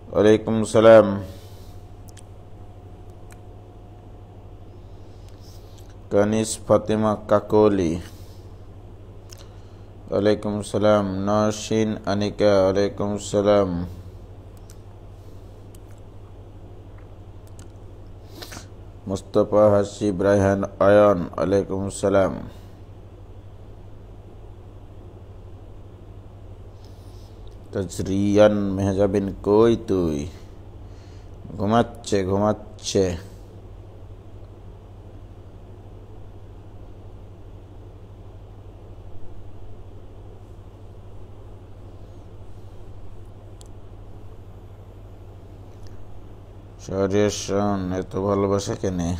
वालेकुम सलाम। कनिस फातिमा काकोली, वालेकुम सलाम। नौशीन अनिका, वालेकुम सलाम। मुस्तफ़ा हसीब रायहान आयन, वालेकुम सलाम। तजरियान मेहजाबिन कोई তুই ঘুমাচ্ছে। শহরের শান এত ভালোবাসা কেনে?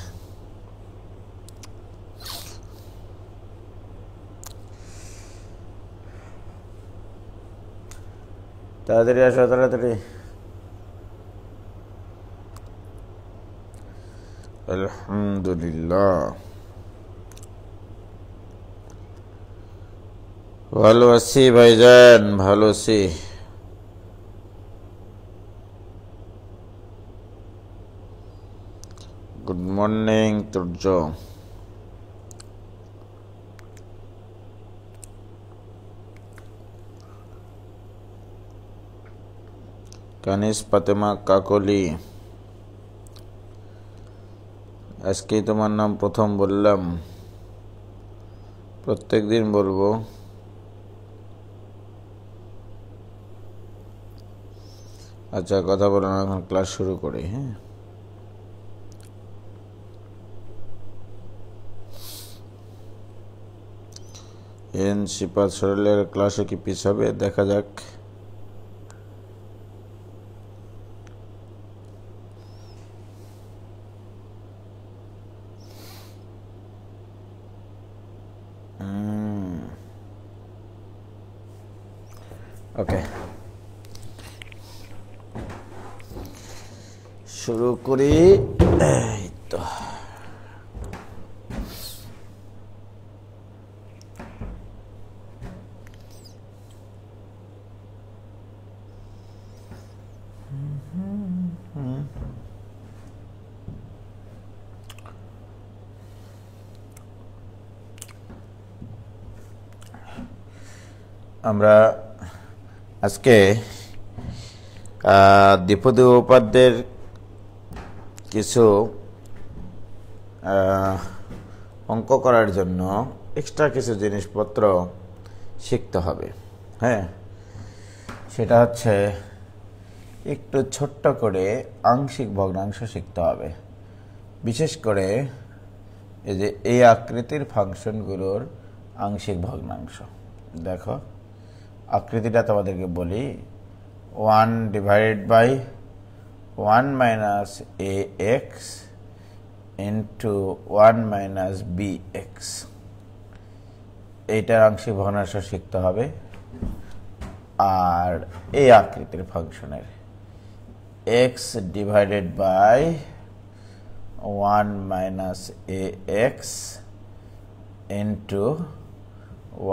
তাড়াতাড়ি আসো, তাড়াতাড়ি। আলহামদুলিল্লাহ, ভালো আছি ভাইজান, ভালো আছি। Good morning Turjo. কানিস ফাতেমা কাকলি, আজকেই তোমার নাম প্রথম বললাম, প্রত্যেক দিন বলবো। আচ্ছা, কথা বলো না, এখন ক্লাস শুরু করি। হ্যাঁ, সিপাত সরলের ক্লাসে কি পিছাবে? দেখা যাক। ওকে, শুরু করি। এই তো আমরা আজকে দ্বিপদী উপপাদ্যের কিছু অঙ্ক করার জন্য এক্সট্রা কিছু জিনিসপত্র শিখতে হবে। হ্যাঁ, সেটা হচ্ছে একটু ছোট্ট করে আংশিক ভগ্নাংশ শিখতে হবে। বিশেষ করে এই যে এই আকৃতির ফাংশনগুলোর আংশিক ভগ্নাংশ। দেখো, আকৃতিটা তোমাদেরকে বলি, 1 divided by 1 minus a x into 1 minus b x, এইটার আংশিক ভগ্নাংশ শিখতে হবে। আর এই আকৃতির ফাংশনের x divided by 1 minus a x into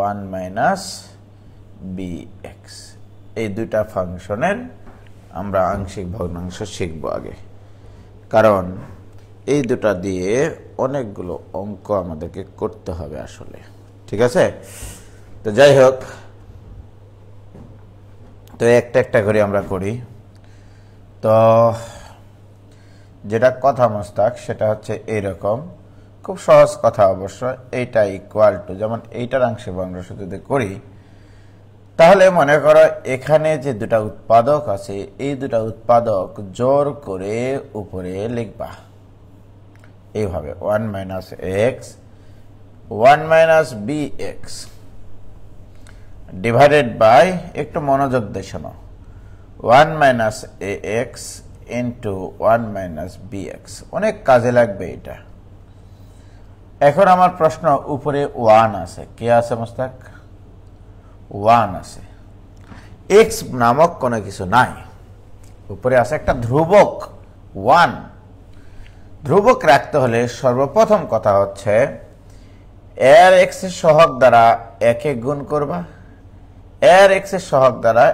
1 minus bx এই দুইটা ফাংশনের আমরা আংশিক ভগ্নাংশ শিখব আগে, কারণ এই দুটা দিয়ে অনেকগুলো অঙ্ক আমাদেরকে করতে হবে আসলে। ঠিক আছে, তো যাই হোক, তো একটা একটা করে আমরা করি। তো যেটা কথা মোস্তাক সেটা হচ্ছে এইরকম, খুব সহজ কথা অবশ্য। এইটা ইকুয়াল টু, যেমন এইটার আংশিক ভগ্নাংশ যদি করি, তাহলে মনে করো এখানে যে দুটা উৎপাদক আছে এই দুটা উৎপাদক জোর করে উপরে লিখবা এইভাবে, 1 minus x 1 minus b x divided by, একটু মনোযোগ দিয়ে শোনো, 1 minus a x into 1 minus b x. অনেক কাজে লাগবে এটা। এখন আমার প্রশ্ন, উপরে 1 আছে, কে আছে মোস্তাক? 1 আছে, এক্স নামক কোনো কিছু নাই, উপরে আছে একটা ধ্রুবক 1। ধ্রুবক রাখতে হলে সর্বপ্রথম কথা হচ্ছে এর এক্স এর সহগ দ্বারা একে গুণ করবা, এর এক্স এর সহগ দ্বারা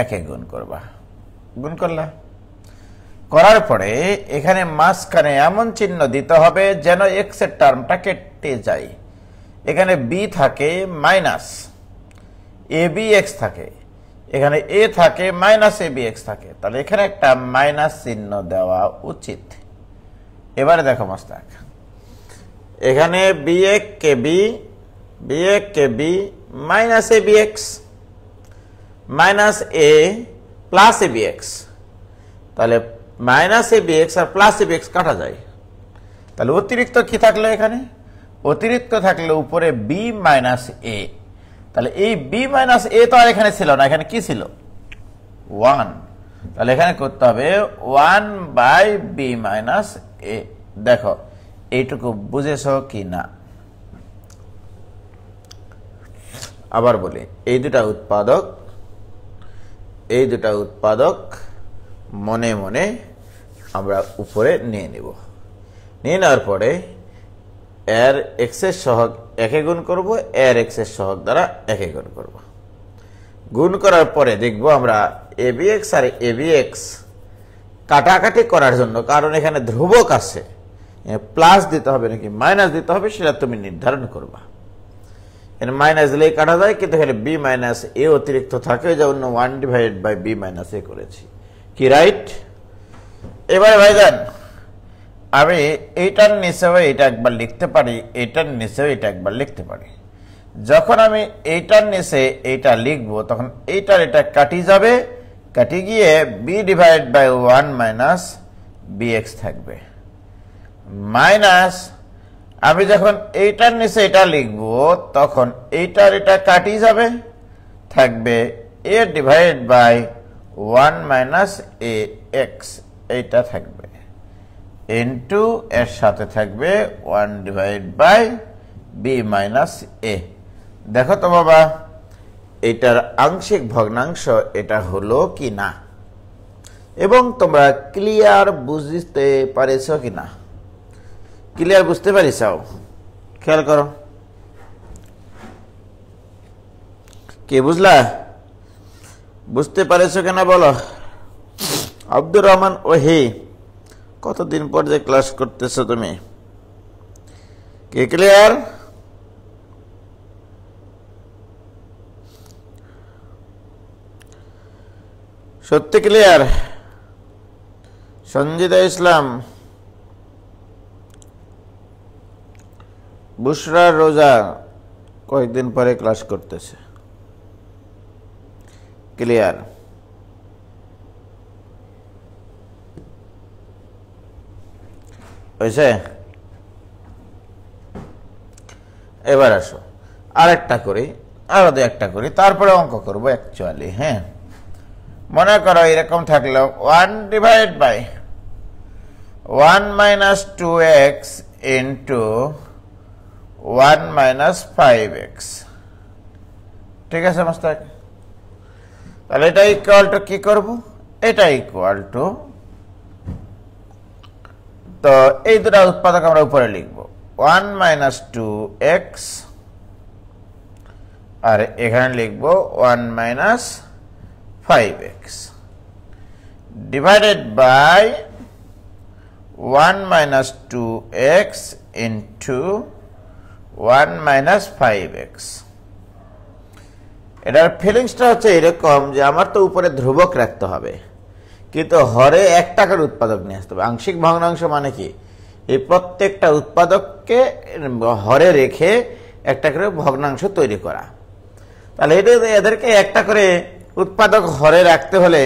একে গুণ করবা। গুণ করলা, করার পরে এখানে মাঝখানে এমন চিহ্ন দিতে হবে যেন এক্স এর টার্মটা কেটে যায়। এখানে বি থাকে মাইনাস এ বি এক্স থাকে, এখানে এ থাকে মাইনাস এ বি এক্স থাকে, তাহলে এখানে একটা মাইনাস চিহ্ন দেওয়া উচিত। এবারে দেখো মোস্তাক, এখানে বি এক কে বি, বি এক K B minus A B x minus A plus A B x, তাহলে minus A B x R plus A B x কাটা যায়। তাহলে অতিরিক্ত কি থাকলো? এখানে অতিরিক্ত থাকলে উপরে বি মাইনাস এ, তাহলে এই বি মাইনাস এ তো আর এখানে ছিল না, এখানে কি ছিল? 1। তাহলে এখানে করতে হবে 1 বাই বি মাইনাস এ। দেখো এইটুকু বুঝেছ কি না? আবার বলি, এই দুটা উৎপাদক মনে মনে আমরা উপরে নিয়ে নিব। নিয়ে নেওয়ার পরে এর এক্স এর সহগ একে গুণ করব, এর এক্স এর সহগ দ্বারা একে গুণ করব। গুণ করার পরে দেখব আমরা A B x R A B x কাটাকাটি করার জন্য, কারণ এখানে ধ্রুবক আছে, প্লাস দিতে হবে নাকি মাইনাস দিতে হবে সেটা তুমি নির্ধারণ করবা। এখানে মাইনাস দিলেই কাটা যায়, কিন্তু এখানে বি মাইনাস এ অতিরিক্ত থাকে, ওই জন্য 1 ডিভাইডেড বাই বি মাইনাস এ করেছি। কি রাইট? এবারে ভাইজান আমি এইটার নিচেও এটা একবার লিখতে পারি, এইটার নিচেও এটা একবার লিখতে পারি। যখন আমি এইটার নিচে এইটা লিখবো তখন এইটার এটা কাটি যাবে, কাটি গিয়ে b divide by 1 minus b x থাকবে, মাইনাস আমি যখন এইটার নিচে এটা লিখবো তখন এইটার এটা কাটি যাবে, থাকবে a divide by 1 minus a x, এইটা থাকবে ইন্টু এর সাথে থাকবে 1 divide by b minus a. দেখো তো বাবা এটার আংশিক ভগ্নাংশ এটা হলো কি না, এবং তোমরা ক্লিয়ার বুঝতে পারেছ কি না? ক্লিয়ার বুঝতে পারিস? খেয়াল করো, কে বুঝলা? বুঝতে পারেছ কিনা বলো? আব্দুর রহমান ওহি, কতদিন পর যে ক্লাস করতেছো তুমি, কে ক্লিয়ার? সত্যি ক্লিয়ার? সঞ্জিদা ইসলাম, বুশরা রোজা কয়েকদিন পরে ক্লাস করতেছে, ক্লিয়ার? হয়েছে? এবার আসো আরেকটা করি, আরো দু একটা করি, তারপরে অঙ্ক করবো অ্যাকচুয়ালি। হ্যাঁ, মনে করো এরকম থাকলো 1 divide by 1 minus 2x into 1 minus 5x। ঠিক আছে মোস্তাক? তাহলে এটা ইকুয়াল টু কি করব? এটা ইকুয়াল টু, তো এই দুটা উৎপাদক আমরা উপরে লিখব, 1 মাইনাস 2x আর এখানে লিখব 1 minus 5x divided by 1 minus 2x into 1 minus 5x। এটার ফিলিংসটা হচ্ছে এরকম যে আমার তো উপরে ধ্রুবক রাখতে হবে, কিন্তু হরে 1 টাকার উৎপাদক নিয়ে আসতে হবে। আংশিক ভগ্নাংশ মানে কি, এই প্রত্যেকটা উৎপাদককে হরে রেখে একটা করে ভগ্নাংশ তৈরি করা। তাহলে এদেরকে একটা করে উৎপাদক হরে রাখতে হলে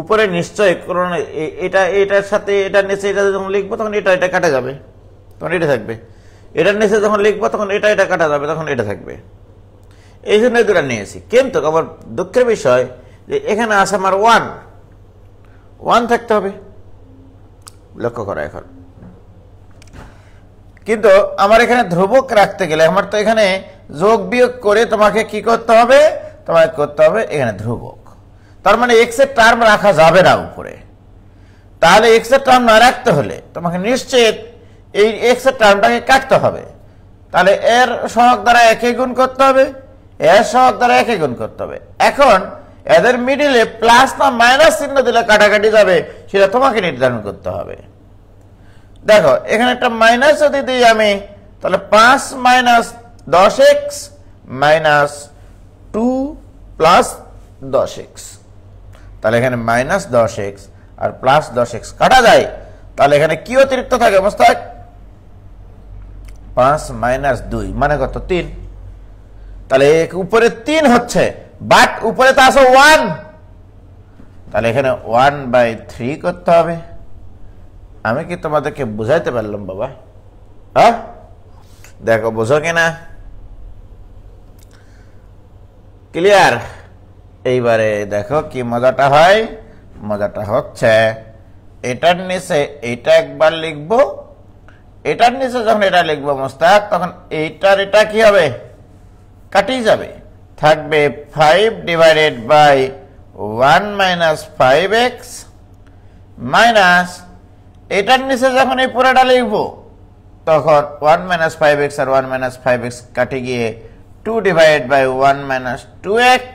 উপরে নিশ্চয় কারণ এটা এটার সাথে এটার নিচে এটা যখন লিখবো তখন এটা এটা কাটা যাবে, তখন এটা থাকবে। এটার নিচে যখন লিখবো তখন এটা এটা কাটা যাবে, তখন এটা থাকবে। এই জন্য দুটা নিয়েছি। কিন্তু আমার দুঃখের বিষয় যে এখানে আছে আমার 1 থাকতে হবে, লক্ষ্য করা। এখন কিন্তু আমার এখানে ধ্রুবক রাখতে গেলে আমার তো এখানে যোগ বিয়োগ করে তোমাকে কি করতে হবে, তোমাকে করতে হবে এখানে ধ্রুবক। তার মানে এক্স এর টার্ম রাখা যাবে না উপরে। তাহলে এক্স এর টার্ম না রাখতে হলে তোমাকে নিশ্চিত এই এক্স এর টার্মটাকে কাটতে হবে। তাহলে এর সহগ দ্বারা একে গুণ করতে হবে, এর সহগ দ্বারা একে গুণ করতে হবে। এখন এদের মিডিলে প্লাস না মাইনাস চিহ্ন দিলে কাটাকাটি যাবে, সেটা তোমাকে নির্ধারণ করতে হবে। দেখো এখানে একটা মাইনাস যদি দিই আমি, তাহলে 5 minus 10x minus 2 plus 10x। তাহলে এখানে মাইনাস 10x আর প্লাস 10x কাটা যায়। তাহলে এখানে কি অতিরিক্ত থাকে অবস্থায়, 5 মাইনাস 2 মানে কত, 3। তাহলে উপরে 3 হচ্ছে, বাট উপরে তো আছে 1। তাহলে এখানে 1/3 করতে হবে। আমি কি তোমাদেরকে বুঝাইতে পারলাম বাবা? হ্যাঁ, দেখো বোঝো কিনা, ক্লিয়ার? এইবারে দেখো কি মজাটা হয়। মজাটা হচ্ছে এটার নিচে এটা একবার লিখবো, এটার নিচে যখন এটা লিখবো মোস্তাক, তখন এইটার এটা কি হবে, কাটিয়ে যাবে। থাকবে 5 divided by 1 minus 5x minus এটার নিচে যখন এই পুরোটা লিখবো তখন 1 মাইনাস 5x আর 1 মাইনাস 5x কাটে গিয়ে 2 divided by 1 minus 2x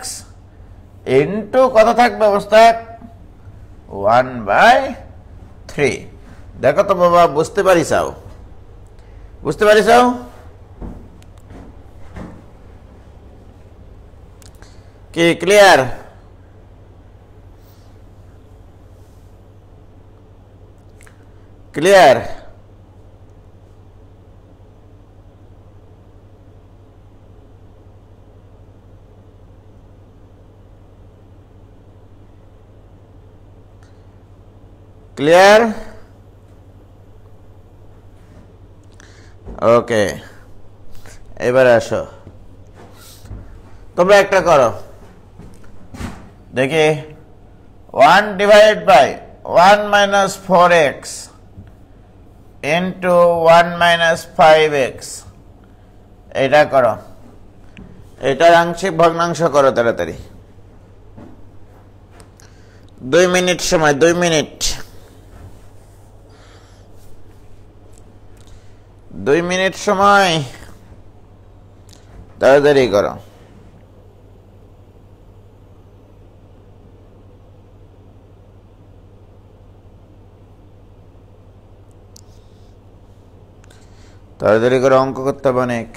into কত থাকবে অবস্থা, 1/3। দেখো তো বাবা, বুঝতে পারিসাও? বুঝতে পারিসাও? কি ক্লিয়ার? ক্লিয়ার? ক্লিয়ার? ওকে, এবারে আসো, তোমরা একটা করো দেখি। 1 divided by 1 minus 4x into 1 minus 5x, এটা করো। এটার আংশিক ভগ্নাংশ করো তাড়াতাড়ি। 2 মিনিট সময়, 2 মিনিট, 2 মিনিট সময়, তাড়াতাড়ি করো। তাড়াতাড়ি করে অঙ্ক করতে হবে অনেক।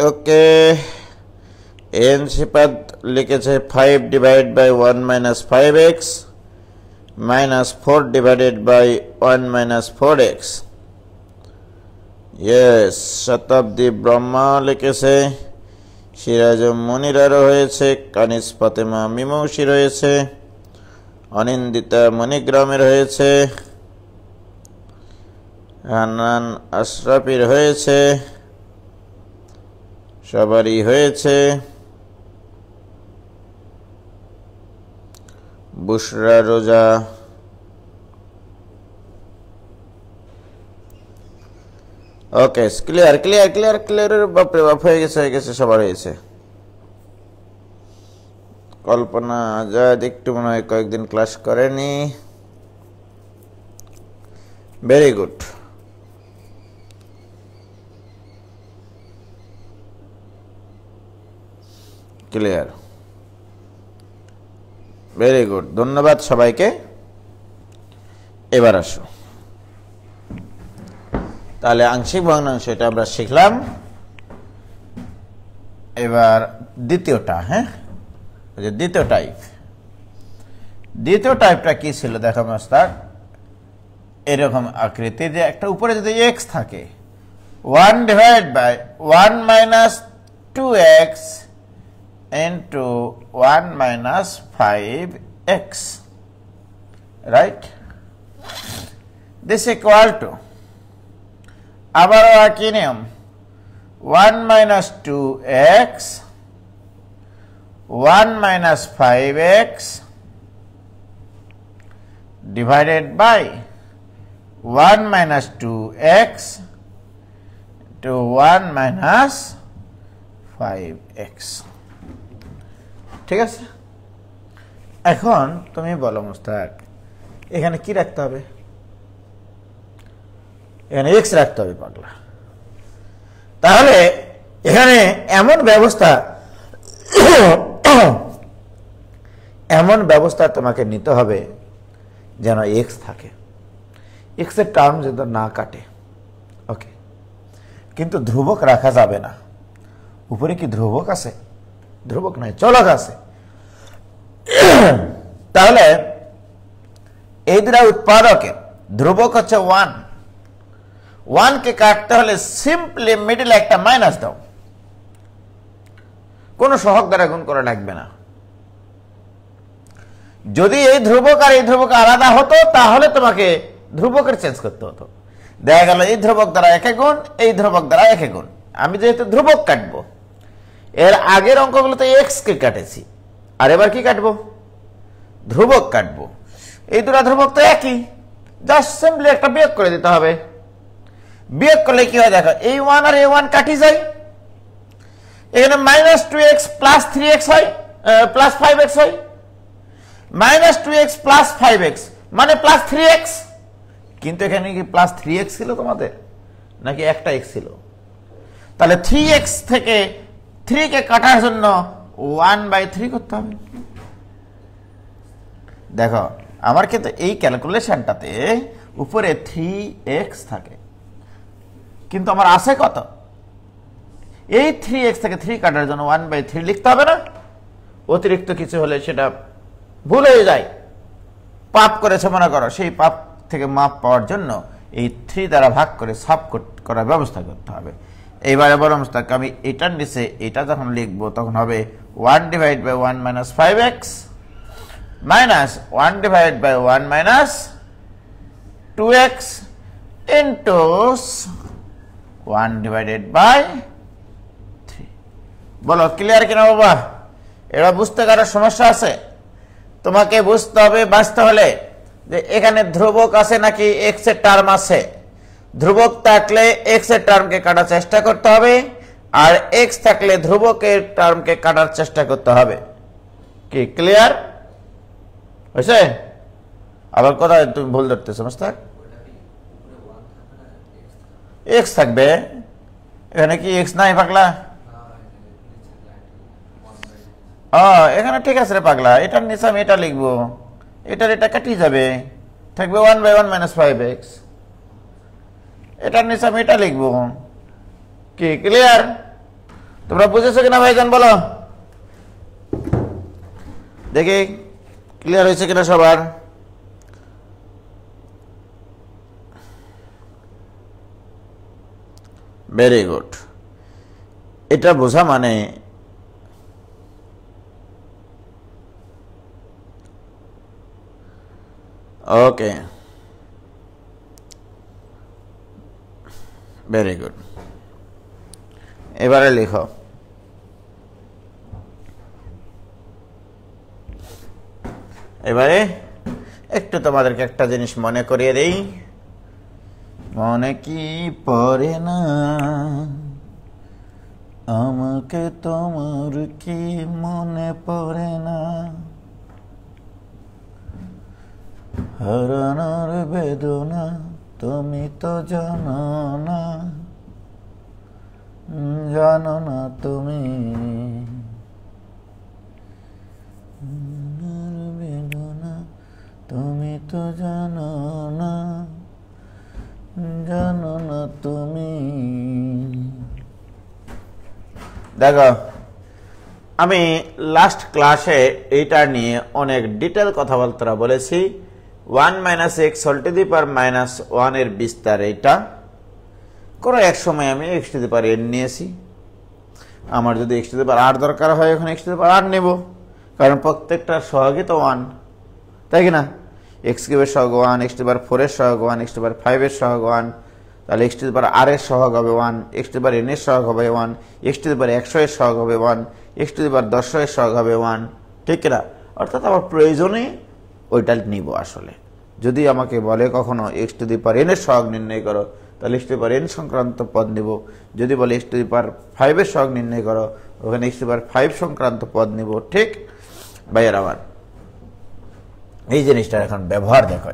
ওকে, এন সিপাত লিখেছে 5 divide by 1 minus 5x minus 4 divided by 1 minus 4x। Yes, Shatabdi Brahma লিখেছে, সিরাজ মনিরারও হয়েছে, কানিস ফাতেমা মিমৌসি রয়েছে, অনিন্দিতা মণিগ্রামের হয়েছে, হান্নান আশরাফির হয়েছে, সবারই হয়েছে। বুশরা রোজা, ওকে ক্লিয়ার ক্লিয়ার ক্লিয়ার ক্লিয়ারের বাপরে বাপ হয়ে গেছে সবার হয়েছে। কল্পনা আজাদ একটু মনে হয় কয়েকদিন ক্লাস করেনি, very good. Clear, very good, ধন্যবাদ সবাইকে। এবার আসো, তাহলে আংশিক ভগ্নাংশ এটা আমরা শিখলাম। এবার দ্বিতীয়টা, হ্যাঁ দ্বিতীয় টাইপটা কি ছিল দেখো মাস্টার, এরকম আকৃতি যে একটা উপরে যদি এক্স থাকে 1 divide by 1 minus 2x into 1 minus 5x, right? This equal to আবারও একই নিয়ম 1 minus 2x 1 minus 5x divided by 1 minus 2x to 1 minus 5x, ঠিক আছে? এখন তুমি বলো মুস্তাক, এখানে কি রাখতে হবে? এখানে x রাখতে হবে পাগলা। তাহলে এখানে এমন ব্যবস্থা তোমাকে নিতে হবে যেন x থাকে, x এর টার্ম যেন না কাটে, ওকে? কিন্তু ধ্রুবক রাখা যাবে না। উপরে কি ধ্রুবক আছে? ধ্রুবক নাই, চলক আছে। তাহলে এই দুটা উৎপাদকে ধ্রুবক হচ্ছে 1, 1 কে কাটতে হলে সিম্পলি মিডলে একটা মাইনাস দাও, কোন সহগ দ্বারা গুণ করা লাগবে না। যদি এই ধ্রুবক আর এই ধ্রুবক আলাদা হতো তাহলে তোমাকে ধ্রুবকের চেঞ্জ করতে হতো। দেখা গেল এই ধ্রুবক দ্বারা একে গুণ, এই ধ্রুবক দ্বারা একে গুণ। আমি যেহেতু ধ্রুবক কাটবো, এর আগের অঙ্কগুলোতে এক্স কে কাটেছি, আর এবার কি কাটবো? ধ্রুবক কাটবো। এই দুটো ধ্রুবক তো একই, জাস্ট সিম্পলি একটা বিয়োগ করে দিতে হবে। বিয়োগ করলে কি হয় দেখো, এই 1 আর এই 1 কাটি যায়, এখানে মাইনাস 2x প্লাস 3x হয়, প্লাস 5x হয়। মাইনাস 2x প্লাস 5x মানে প্লাস 3x। কিন্তু এখানে কি প্লাস 3x ছিল তোমাদের, নাকি একটা x ছিল? তাহলে 3x থেকে 3 কে কাটার জন্য 1/3 করতে হবে। দেখো আমার কিন্তু এই ক্যালকুলেশনটাতে উপরে 3x থাকে, কিন্তু আমার আছে কত? এই 3x থেকে 3 কাটার জন্য 1/3 লিখতে হবে না? অতিরিক্ত কিছু হলে সেটা ভুল হয়ে যায়, পাপ করেছে মনে করো, সেই পাপ থেকে মাপ পাওয়ার জন্য এই 3 দ্বারা ভাগ করে সাব করার ব্যবস্থা করতে হবে। এইবারে বড় মুস্তাক, আমি এটার নিচে এটা যখন লিখবো তখন হবে 1 divide by 1 minus 5x minus 1 divide by 1 minus 2x into 1 divided by 3। বলো ক্লিয়ার কিনা বাবা? এবার বুঝতে কারো সমস্যা আছে? তোমাকে বুঝতে হবে বাঁচতে হলে যে এখানে ধ্রুবক আছে নাকি x এর টার্ম আছে। ধ্রুবক থাকলে x এর টার্মকে কাটার চেষ্টা করতে হবে, আর x থাকলে ধ্রুবকের টার্মকে কাটার চেষ্টা করতে হবে। কি ক্লিয়ার হয়েছে? আবার কোথায় তুমি ভুল ধরতেছো মুস্তাক? x থাকবে, এখানে কি x নাই পাগলা? এখানে ঠিক আছে রে পাগলা, এটার নিচে আমি এটা লিখবো, এটার এটা কাটিয়ে যাবে, থাকবে 1/1 মাইনাস 5x। এটার নিচে আমি এটা লিখবো। কি ক্লিয়ার? তোমরা বুঝেছো কিনা ভাইজান বলো দেখি, ক্লিয়ার হয়েছে কিনা সবার? Very good. এটা বোঝা মানে ওকে, ভেরি গুড। এবারে লিখো এবারে একটু তোমাদেরকে একটা জিনিস মনে করিয়ে দেই, মনে কি পড়ে না আমাকে, তোমার কি মনে পড়ে না, হারানোর বেদনা তুমি তো জানো না, জানো না তুমি, বেদনা তুমি তো জানো না, জানো না তুমি। দেখো, আমি লাস্ট ক্লাসে এইটা নিয়ে অনেক ডিটেল কথাবার্তা বলেছি। 1 - x whole to the power -1 এর বিস্তার এইটা। কোনো এক সময় আমি x to the power n নিয়েছি, আমার যদি x to the power r দরকার হয় এখন x to the power r নেব, কারণ প্রত্যেকটার সহগই তো 1, তাই কি না? x কিউবের সহগ 1, x টু দি পাওয়ার 4 এর সহগ 1, x টু দি পাওয়ার 5 এর সহগ 1, তাহলে x to the power r এর সহগ হবে 1, x to the power n এর সহগ হবে 1, x টু দি পাওয়ার 100 এর সহগ হবে 1, x টু দি পাওয়ার 100 এর সহগ হবে 1, ঠিক না? অর্থাৎ আমার প্রয়োজনে ওইটা নিব। আসলে যদি আমাকে বলে কখনো x to the power n এর সহগ নির্ণয় করো, তাহলে x to the power n সংক্রান্ত পদ নিব। যদি বলে x টু দি পাওয়ার 5 এর সহগ নির্ণয় করো, ওখানে x টু দি পাওয়ার 5 সংক্রান্ত পদ নিব। ঠিক ভাইয়ের আমার, এই জিনিসটার এখন ব্যবহার দেখো।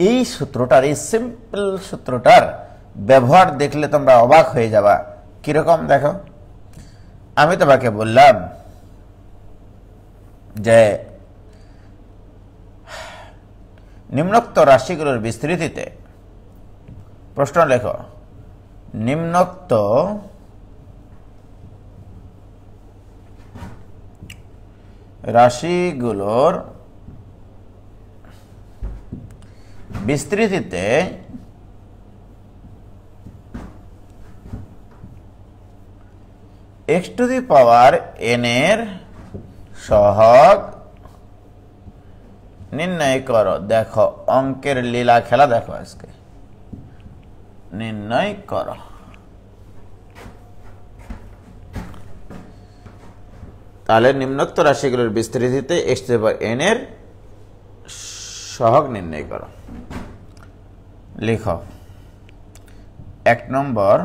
এই সূত্রটার, এই সিম্পল সূত্রটার ব্যবহার দেখলে তোমরা অবাক হয়ে যাবা। কিরকম দেখো, আমি তোমাকে বললাম যে নিম্নোক্ত রাশিগুলোর বিস্তৃতিতে, প্রশ্ন লেখো, নিম্নোক্ত রাশিগুলোর বিস্তৃতিতে x to the power n এর সহগ নির্ণয় করো। দেখো অঙ্কের লীলা খেলা দেখো আজকে, নির্ণয় করো। তাহলে নিম্নোক্ত রাশিগুলোর বিস্তৃতিতে x to the power n এর সহগ নির্ণয় করো। লিখো 1 নম্বর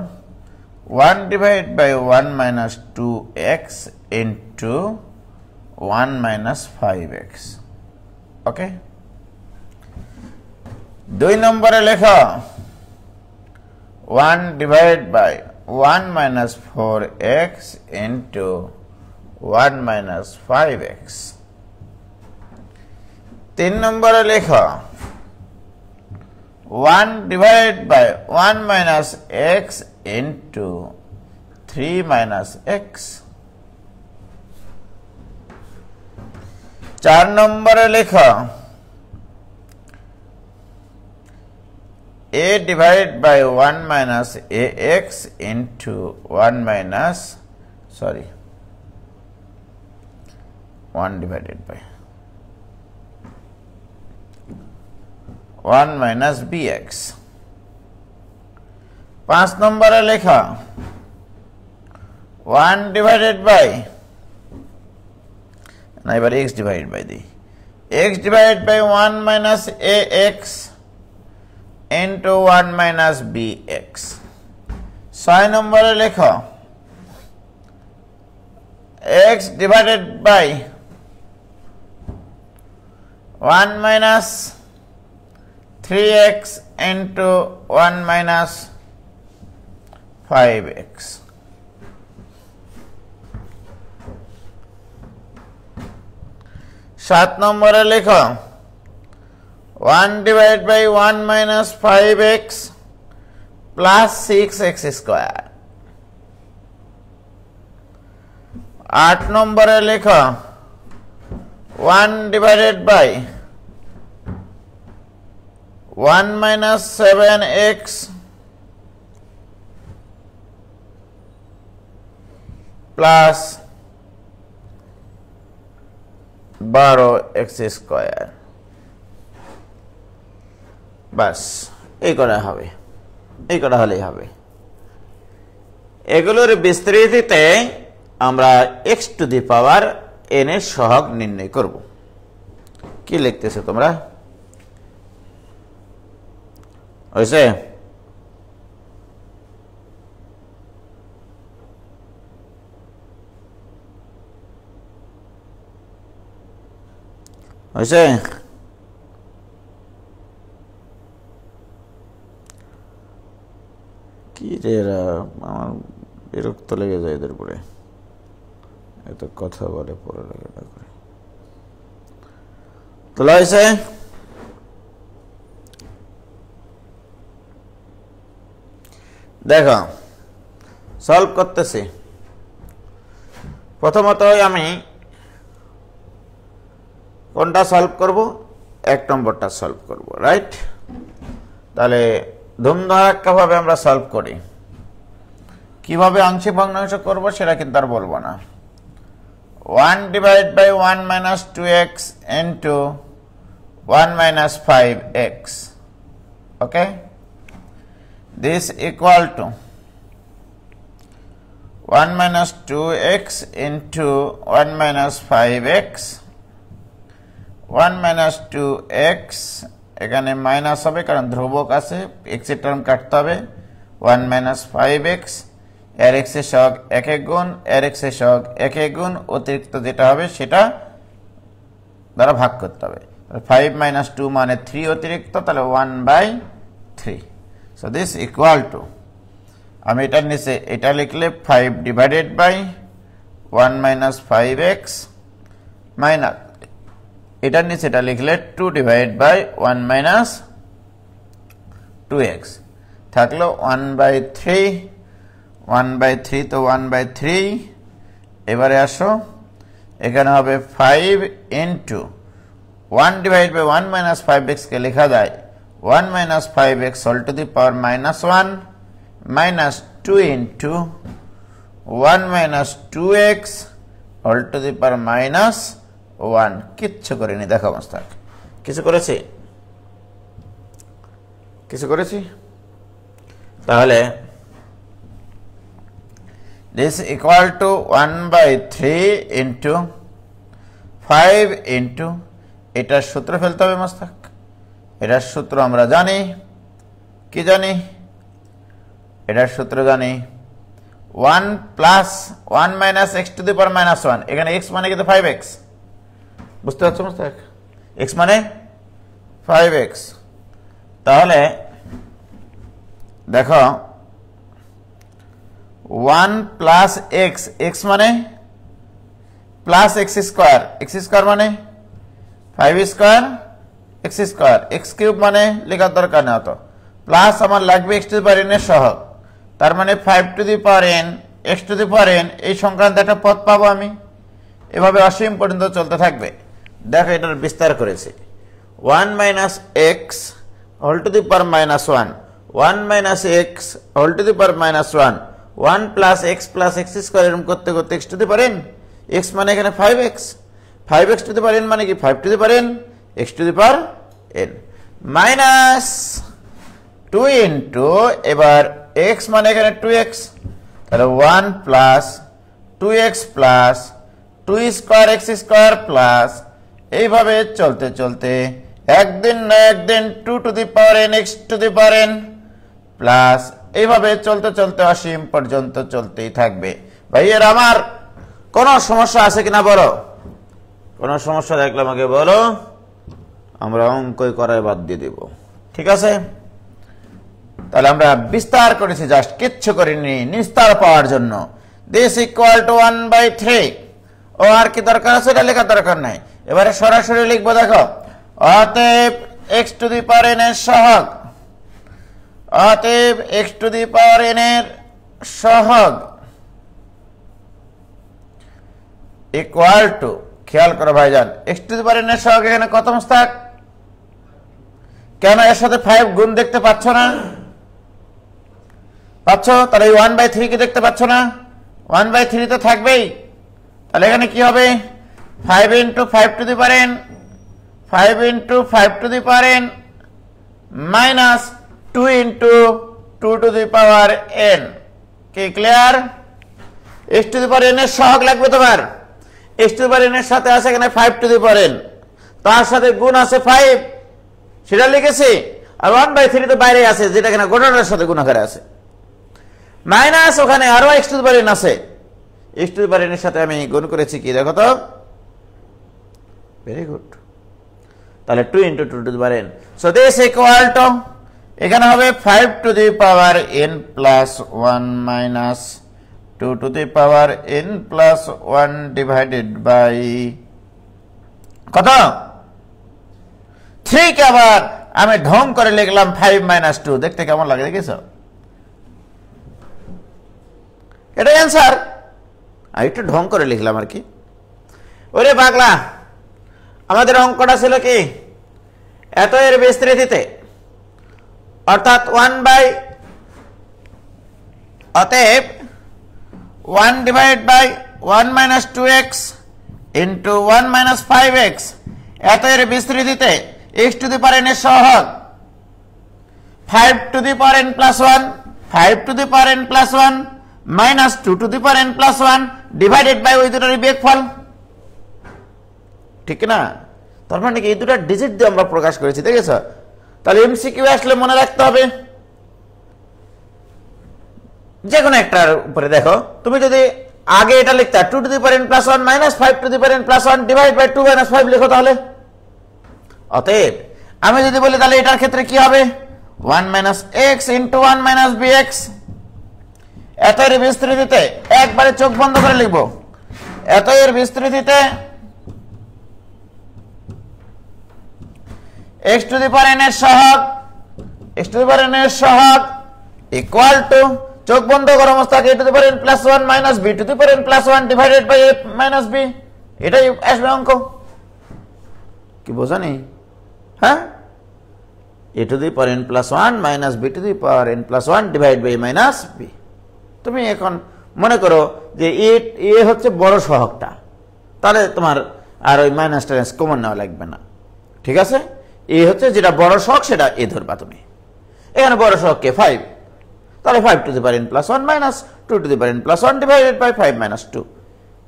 1 divided by 1 minus 2x into 1 minus 5x, ওকে। 2 নম্বরে লেখো 1 divided by 1 minus 4x into 1 minus 5x। 3 নম্বরে লেখো 1 divided by 1 minus x into 3 minus x। 4 নম্বরে লেখো a divided by 1 minus ax into 1 minus 1 divided by 1 minus bx। 5 নম্বরে লেখা 1 divided by, না এবার x divided by দিই, x divided by 1 minus ax into 1 minus bx। 6 নম্বরে লেখা x divided by 1 minus 3x into 1 minus 5x। 7 নম্বরে লেখো 1 divided by 1 minus 5x plus 6x square। 8 নম্বরে লেখো 1 divided by 1 minus 7x plus 12x square. বাস এই করা হবে, এই করা হলেই হবে। এগুলোর বিস্তৃতিতে আমরা x to the power n এর সহগ নির্ণয় করব। কি লিখতেছো তোমরা? হয়েছে? হয়েছে? কি রে এরা, আমার বিরক্ত লেগে যায় এদের উপরে, এত কথা বলে পড়ালেখা না করে। তোলা হয়েছে? দেখো সলভ করতেছি। প্রথমত আমি কোনটা সলভ করব? 1 নম্বরটা সলভ করব, রাইট? তাহলে ধুমধারাক্কাভাবে আমরা সলভ করি। কিভাবে আংশিক ভগ্নাংশ করব সেটা কিন্তু আর বলবো না। 1 divided by 1 minus 2x into 1 minus 5x, okay? This equal to 1 minus 2x into 1 minus 5x, 1 minus 2x এখানে মাইনাস হবে কারণ ধ্রুবক আছে, x এর টার্ম কাটতে হবে। 1 minus 5x, এর x এর সহগ 1 গুণ, এর x এর সহগ 1 গুণ, অতিরিক্ত যেটা হবে সেটা দ্বারা ভাগ করতে হবে। 5 minus 2 মানে 3 অতিরিক্ত, তাহলে 1/3। সো দিস ইকুয়াল টু, আমি এটার নিচে এটা লিখলে 5 divided by 1 minus 5x minus এটার নিচে এটা লিখলে 2 ডিভাইড বাই 1 minus 2x থাকলো 1/3। 1/3 তো 1/3। এবারে আসো, এখানে হবে 5 into 1 divide by 1 minus 5x কে লেখা যায় 1 minus 5x whole to the power -1 minus 2 into 1 minus 2x whole to the power -1। কিচ্ছু করিনি, দেখো অবস্থা। কিছু করেছি? কিছু করেছি? তাহলে this equal to 1/3 into 5 into এটার সূত্র ফেলতে হবে মোস্তাক। এটার সূত্র আমরা জানি, কি জানি? এটার সূত্র জানি 1 plus 1 minus x to the power -1। এখানে x মানে কিন্তু 5x, বুঝতে পারছো মোস্তাক? x মানে 5x। তাহলে দেখো 1 plus x মানে plus x square, x square মানে 5 square x square, x cube মানে লেখার দরকার না, তো প্লাস আমার লাগবে x to the power n এর সহগ, তার মানে 5 to the power n x to the power n এই সংক্রান্ত একটা পদ পাবো আমি। এভাবে অসীম পর্যন্ত চলতে থাকবে। দেখো এটার বিস্তার করেছি 1 minus x whole to the power -1, 1 minus x whole to the power -1, 1 plus x square এরকম করতে করতে x to the power n, x মানে এখানে 5x, 5x two the power n মানে কি 5 to the power n x to the power n minus 2 into এবার x মানে এখানে 2x, তাহলে 1 plus 2x plus 2 square x square plus এইভাবে চলতে চলতে একদিন না একদিন 2 to the power n x to the power n plus এইভাবে চলতে চলতে অসীম পর্যন্ত চলতেই থাকবে। ভাইয়ের আমার কোনো সমস্যা আছে কিনা বলো? কোনো সমস্যা দেখলে আমাকে বলো, আমরা অঙ্কই করায় বাদ দিয়ে দেব, ঠিক আছে? তাহলে আমরা বিস্তার করেছি, জাস্ট কিচ্ছু করিনি, নিস্তার পাওয়ার জন্য। This equal two 1/3। ও আর কি দরকার আছে? এটা লেখার দরকার নাই। এবারে সরাসরি লিখবো, দেখো অতএব x to the power n এর সহগ, অতএব x to the power n এর সহগ ইকুয়াল টু, খেয়াল করো ভাইজান, x to the power n এর সহগ এখানে কত মোস্তাক? কেন এর সাথে 5 গুণ দেখতে পাচ্ছ না? পাচ্ছ? তাহলে এই 1/3 কি দেখতে পাচ্ছ না? 1/3 তো থাকবেই। তাহলে এখানে কি হবে? 5 into 5 to the power n, 5 into 5 to the power n minus 2 into 2 to the power n। কি clear? x to the power n এর সহগ লাগবে তোমার। x to the power n এর সাথে আছে এখানে 5 টু দি পাওয়ার n, তার সাথে গুণ আছে 5, সেটা লিখেছি। আর 1/3 তো বাইরে আছে, যেটা কিনা গোটাটার সাথে গুণ আকারে আছে। মাইনাস ওখানে আরো x to the power n আছে, x to the power n এর সাথে আমি গুণ করেছি কি দেখো তো, ভেরি গুড। তাহলে 2 × 2 to the power n, so this equal to, এখানে হবে 5 to the power n plus 1 minus 2 to the power n plus 1 divided by কত, 3 কে আবার আমি ঢং করে লিখলাম 5 - 2, দেখতে কেমন লাগে দেখেছ? এটাই অ্যান্সার। আর একটু ঢং করে লিখলাম আর কি। ওরে পাগলা, আমাদের অঙ্কটা ছিল কি, এত এর বিস্তৃতিতে, অর্থাৎ অতএব 1 divide by 1 - 2x into 1 - 5x, এত এর বিস্তৃতিতে x to the power n এর সহগ 5 to the power n plus 1, 5 to the power n plus 1 minus 2 to the power n plus 1 divided by ওই দুটোর বিয়োগফল, ঠিক না? তার মানে কি এই দুটো ডিজিট দিয়ে আমরা প্রকাশ করেছি, দেখেছ? তাহলে এমসিকিউ আসলে মনে রাখতে হবে যে কোনো একটার উপরে। দেখো, তুমি যদি আগে এটা লিখতা 2 to the power n plus 1 minus 5 to the power n plus 1 divide by 2 - 5 লিখো তাহলে। অতএব আমি যদি বলি তাহলে এটার ক্ষেত্রে কি হবে, 1 - x ইন্টু 1 - bx, এত এর বিস্তৃতিতে একবারে চোখ বন্ধ করে লিখবো, এত এর বিস্তৃতিতে x to the power n এর সহগ, x to the power n এর সহগ ইকুয়াল টু, চোখ বন্ধ করা অবস্থায় a to the power n plus 1 minus b to the power n plus 1 divided by a minus b, এটাই আসবে অঙ্ক। কি বোঝা নেই? হ্যাঁ, a to the power n plus 1 minus b to the power n plus 1 divide by minus b। তুমি এখন মনে করো যে এ হচ্ছে বড় সহগটা, তাহলে তোমার আর ওই মাইনাসটা কমন নেওয়া লাগবে না, ঠিক আছে? এ হচ্ছে যেটা বড় সহগ সেটা এ ধরবা তুমি। এখানে বড় সহগ কে 5, তাহলে 5 to the power n plus 1 minus 2 to the power n plus 1 divided by 5 - 2,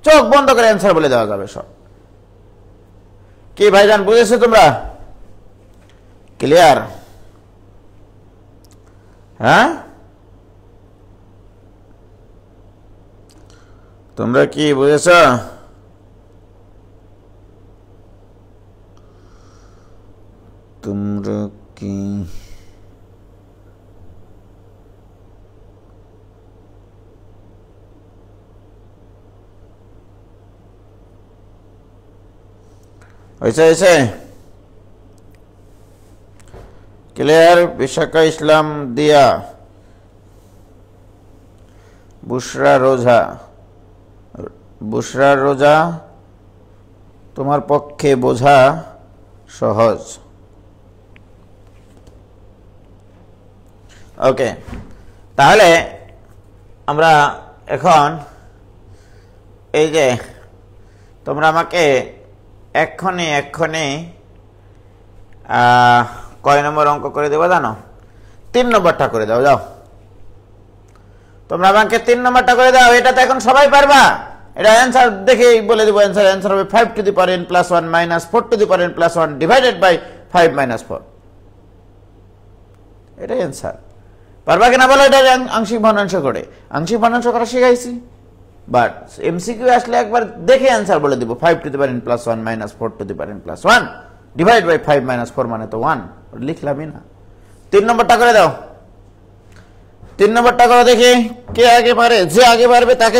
চোখ বন্ধ করে অ্যান্সার বলে দেওয়া যাবে সব। কি ভাইজান, বুঝেছো তোমরা? ক্লিয়ার? হ্যাঁ, তোমরা কি বুঝেছ? তোমরা কি হয়েছে? ক্লিয়ার? বিশাখা ইসলাম দিয়া, বুশরা রোজা, তোমার পক্ষে বোঝা সহজ। ওকে, তাহলে আমরা এখন এই যে তোমরা আমাকে এক্ষণে কয় নম্বর অঙ্ক করে দেবো জানো? 3 নম্বরটা করে দাও, যাও তোমরা আমাকে 3 নম্বরটা করে দাও। এটা তো এখন সবাই পারবা, এটা অ্যান্সার দেখেই বলে দেবো। অ্যান্সার হবে 5 to the power n plus 1 minus 4 to the power n plus 1 divided by 5 - 4, এটাই অ্যান্সার। পারবা কিনা বলো? এটা আংশিক ভগ্নাংশ করে, আংশিক ভগ্নাংশ করা শিখাইছি, বাট এমসিকিউ আসলে একবার দেখে অ্যান্সার বলে দিব। 5 to the power n plus 1 minus 4 to the power n plus 1 divide by 5 - 4 মানে তো 1, লিখলামই না। 3 নম্বরটা করে দাও। 3 নম্বরটা করে দেখি কে আগে পারে। যে আগে পারবে তাকে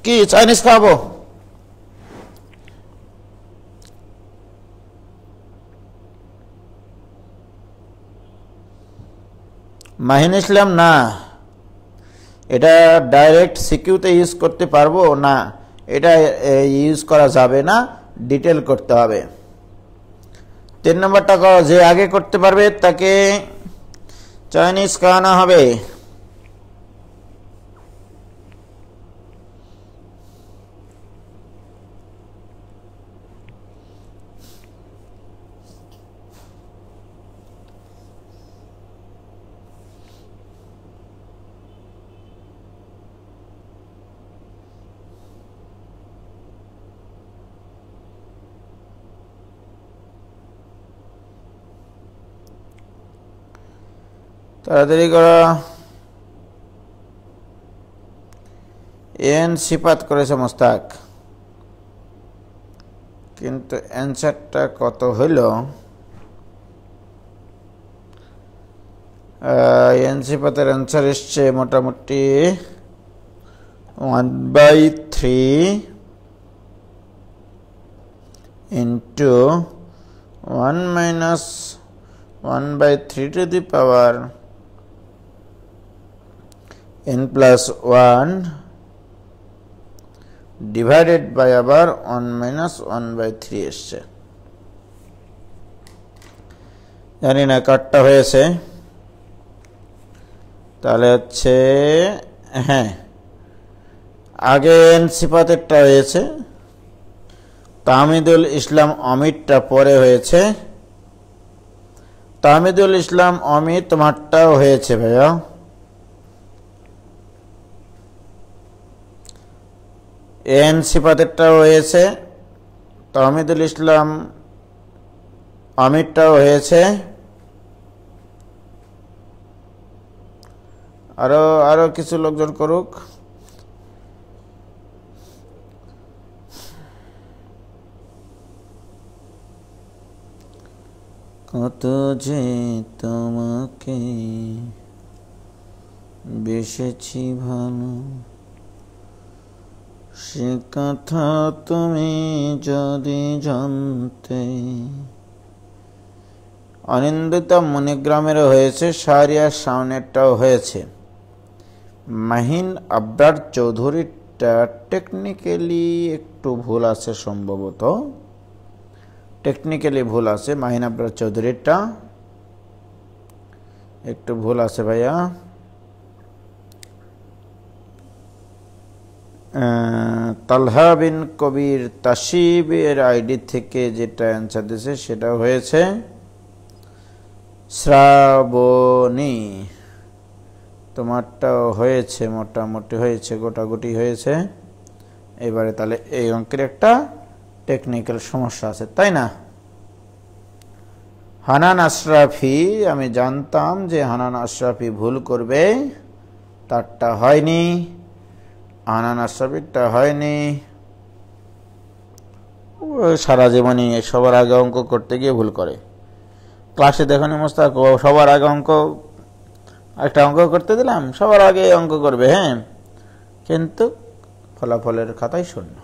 কি চাইনিজ খাওয়াবো। মাহিন ইসলাম, না এটা ডাইরেক্ট সিকিউতে ইউজ করতে পারবো না, এটা ইউজ করা যাবে না, ডিটেল করতে হবে। 3 নম্বরটা করো, যে আগে করতে পারবে তাকে চাইনিজ খাওয়ানো হবে। তাড়াতাড়ি করা। এন সিফাত করেছে মোস্তাক, কিন্তু অ্যান্সারটা কত হইল? এন সিফাতের অ্যান্সার এসছে মোটামুটি 1/3 into 1 minus 1/3 to the power n plus 1 divided by আবার 1 minus 1/3 এসছে। জানি না কাটটা হয়েছে, তাহলে হচ্ছে হ্যাঁ আগে এন সিফাতেরটা হয়েছে, তাহমিদুল ইসলাম অমিতটা পরে হয়েছে। তাহমিদুল ইসলাম অমিত তোমারটাও হয়েছে ভাইয়া। এন সিফাতেরটাও হয়েছে, তাহমিদুল ইসলাম অমিতটাও হয়েছে। আরো কিছু লোকজন করুক। কত যে তোমাকে বেসেছি ভালো, সে কথা তুমি যদি জানতে। অনিন্দিতা মণিগ্রামেরও হয়েছে, শাহরিয়ার শাওনেরটাও হয়েছে। মাহিন আবরার চৌধুরীরটা টেকনিক্যালি একটু ভুল আছে, সম্ভবত টেকনিক্যালি ভুল আছে। মাহিন আবরার চৌধুরীরটা একটু ভুল আছে ভাইয়া। তালহা বিন কবির তাসিবের আইডি থেকে যেটা অ্যান্সার দিয়েছে সেটা হয়েছে শ্রাবণী। তোমারটাও হয়েছে, মোটামুটি হয়েছে, গোটাগুটি হয়েছে। এবারে তাহলে এই অঙ্কের একটা টেকনিক্যাল সমস্যা আছে, তাই না? হানান আশরাফি, আমি জানতাম যে হানান আশরাফি ভুল করবে, তারটা হয়নি। হানান আশরাফিরটা হয়নি। সারা জীবনই সবার আগে অঙ্ক করতে গিয়ে ভুল করে। ক্লাসে দেখুন মোস্তাক, সবার আগে অঙ্ক, একটা অঙ্ক করতে দিলাম সবার আগে অঙ্ক করবে, হ্যাঁ, কিন্তু ফলাফলের খাতায় শূন্য।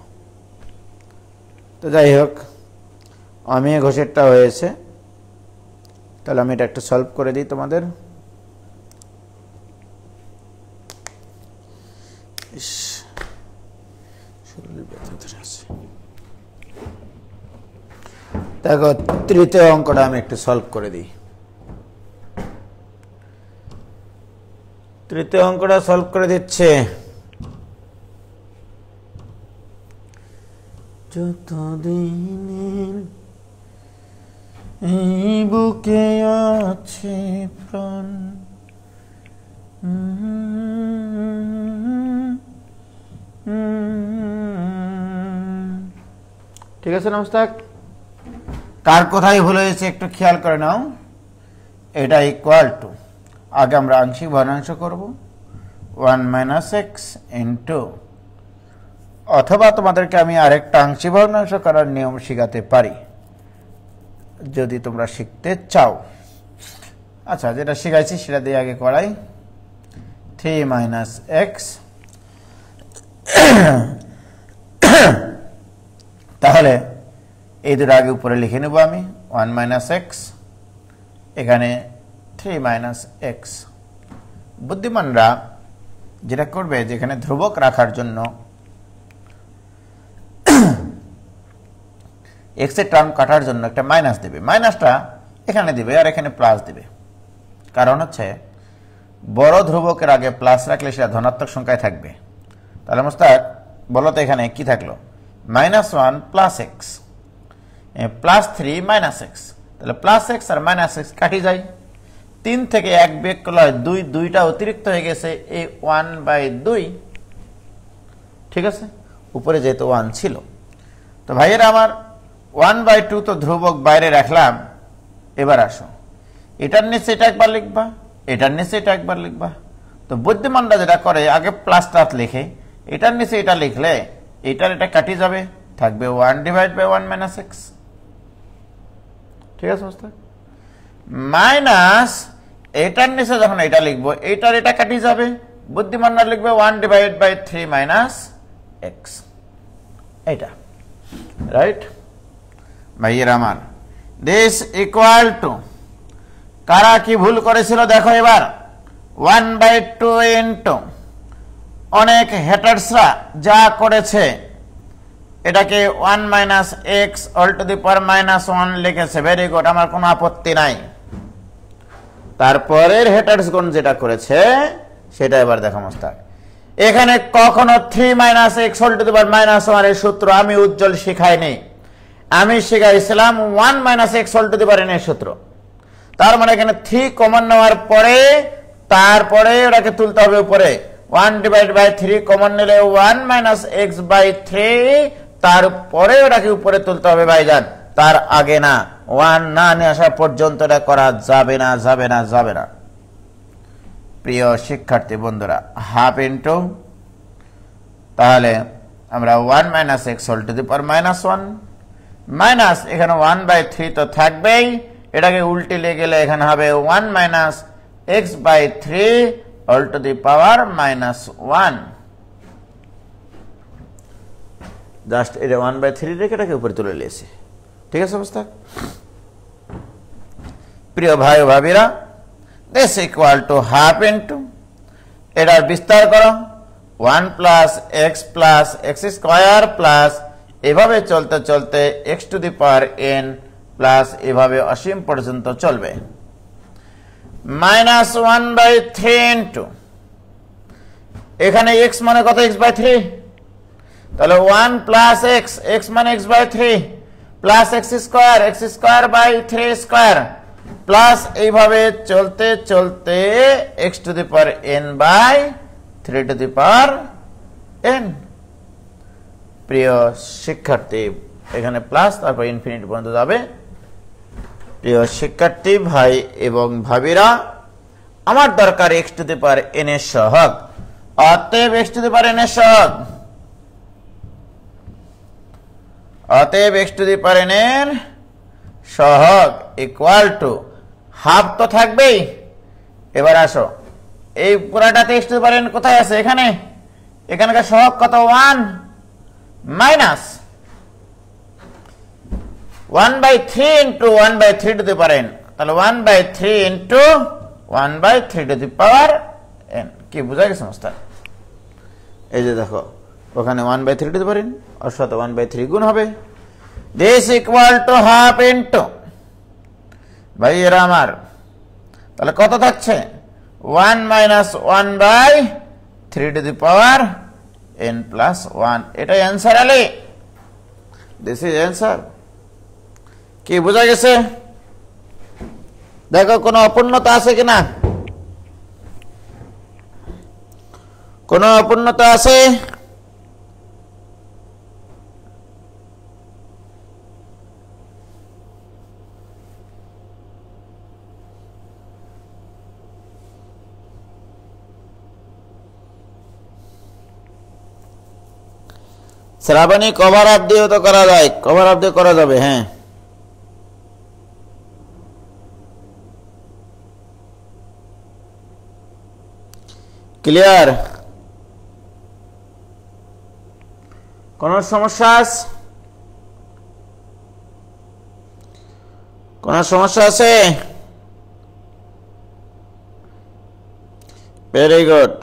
তো যাই হোক, অমিয় ঘোষেরটা হয়েছে। তাহলে আমি এটা একটু সলভ করে দিই তোমাদের। দেখো তৃতীয় অঙ্কটা আমি একটু সলভ করে দিই। তৃতীয় অঙ্কটা সলভ করে দিচ্ছে। যতদিন এই বুকে আছে প্রাণ, ঠিক আছে নমস্কার। কার কোথায় ভুল হয়েছে একটু খেয়াল করে নাও। এটা ইকুয়াল টু, আগে আমরা আংশিক ভগ্নাংশ করব 1 মাইনাস এক্স ইন্টু, অথবা তোমাদেরকে আমি আরেকটা আংশিক ভগ্নাংশ করার নিয়ম শেখাতে পারি যদি তোমরা শিখতে চাও। আচ্ছা, যেটা শিখাইছি সেটা দিয়ে আগে করাই। 3 মাইনাস এক্স, তাহলে এই দুটো আগে উপরে লিখে নেব আমি। 1 মাইনাস এক্স, এখানে 3 মাইনাস এক্স। বুদ্ধিমানরা যেটা করবে, যেখানে ধ্রুবক রাখার জন্য এক্স এর টার্ম কাটার জন্য একটা মাইনাস দেবে, মাইনাসটা এখানে দিবে আর এখানে প্লাস দিবে। কারণ হচ্ছে বড় ধ্রুবকের আগে প্লাস রাখলে সেটা ধনাত্মক সংখ্যায় থাকবে। তাহলে মোস্তাক বলো তো এখানে কি থাকলো? -1 plus x plus 3 minus x. তাহলে প্লাস এক্স আর মাইনাস এক্স কাটি যায়। 3 থেকে 1 বিয়োগ করলে হয় 2, 2টা অতিরিক্ত হয়ে গেছে, এই 1/2। ঠিক আছে, উপরে যেহেতু 1 ছিল। তো ভাইয়েরা আমার 1/2 তো ধ্রুবক বাইরে রাখলাম। এবার আসো, এটার নিচে এটা একবার লিখবা, এটার নিচে এটা একবার লিখবা। তো বুদ্ধিমানরা যেটা করে আগে প্লাসটা লিখে এটার নিচে এটা লিখলে এটার এটা কাটি যাবে, থাকবে 1 ডিভাইড বাই 1 মাইনাস এক্স। ঠিক আছে বুঝতে? মাইনাস এটার নিচে যখন এটা লিখবো এটার এটা কাটি যাবে, বুদ্ধিমানরা লিখবে 1 ডিভাইড বাই 3 মাইনাস এক্স। এটা রাইট ভাইয়েরা আমার, দিস ইকুয়াল টু, কারা কি ভুল করেছিল দেখো এবার, 1/2 ইন্টু, অনেক হেটার্সরা যা করেছে এটাকে 1 minus x all two the power minus 1 লিখেছে, ভেরি গুড, আমার কোনো আপত্তি নাই। তারপরের হেটার্সগণ যেটা করেছে সেটা এবার দেখো মোস্তাক, এখানে কখনো 3 minus x all two the power minus 1 এর সূত্র আমি উজ্জ্বল শিখাইনি, আমি শিখাইছিলাম 1 minus x all two the power n এর সূত্র। তার মানে এখানে 3 কমন নেওয়ার পরে তারপরে ওটাকে তুলতে হবে উপরে, 1 ডিভাইড বাই 3 কমন নিলে 1 মাইনাস এক্স বাই 3, তারপরে ওটাকে উপরে তুলতে হবে ভাইজান, তার আগে না। 1 না নিয়ে আসা পর্যন্ত এটা করা যাবে না, যাবে না, যাবে না। প্রিয় শিক্ষার্থী বন্ধুরা, হাফ ইন্টু, তাহলে আমরা 1 minus x whole to the power minus 1 minus এখানে 1/3 তো থাকবেই, এটাকে উল্টে নিয়ে গেলে এখানে হবে 1 minus x by 3 whole to the power minus 1। Just এটা 1/3 রেখে এটাকে উপরে তুলে নিয়েছি। ঠিক আছে অবস্থা? প্রিয় ভাই ও ভাবিরা, this equal to half into, এটার বিস্তার করো, 1 প্লাস এক্স স্কোয়ার প্লাস এভাবে চলতে চলতে x two the power n plus এভাবে অসীম পর্যন্ত চলবে, মাইনাস 1/3 ইন্টু, এখানে x মানে কত, x বাই 3, তাহলে 1 প্লাস এক্স মানে x by 3 plus x square by 3 square plus এইভাবে চলতে চলতে x to the power n by 3 to the power n। প্রিয় শিক্ষার্থী, এখানে প্লাস তারপর ইনফিনিটি পর্যন্ত যাবে। প্রিয় শিক্ষার্থী ভাই এবং ভাবিরা, আমার দরকার x to the power n এর সহগ, অতএব x to the power n এর সহগ, অতএব x to the power n এর সহগ ইকুয়াল টু হাফ তো থাকবেই। এবার আসো, এই পুরাটাতে x to the power n কোথায় আছে, এখানে, এখানকার সহগ কত, 1 minus 1/3 into 1/3 two the power n, তাহলে 1/3 into 1/3 two the power n। কি বুঝা গেছে সমস্ত? এই যে দেখো, ওখানে 1/3 টু দি পাওয়ার n ওর সাথে 1/3 গুণ হবে, this equal to half into, ভাই এরা আমার, তাহলে কত থাকছে, 1 minus 1/3 two the power n plus 1। এটাই অ্যান্সার আলে, দিস ইজ অ্যান্সার। কি বোঝা গেছে? দেখো কোনো অপূর্ণতা আছে কিনা, কোনো অপূর্ণতা আছে? শ্রাবণী কভার আপ দিয়েও তো করা যায়, কভার আপ দিয়ে করা যাবে। হ্যাঁ, ক্লিয়ার? কোন সমস্যা আছে? কোন সমস্যা আছে? Very good.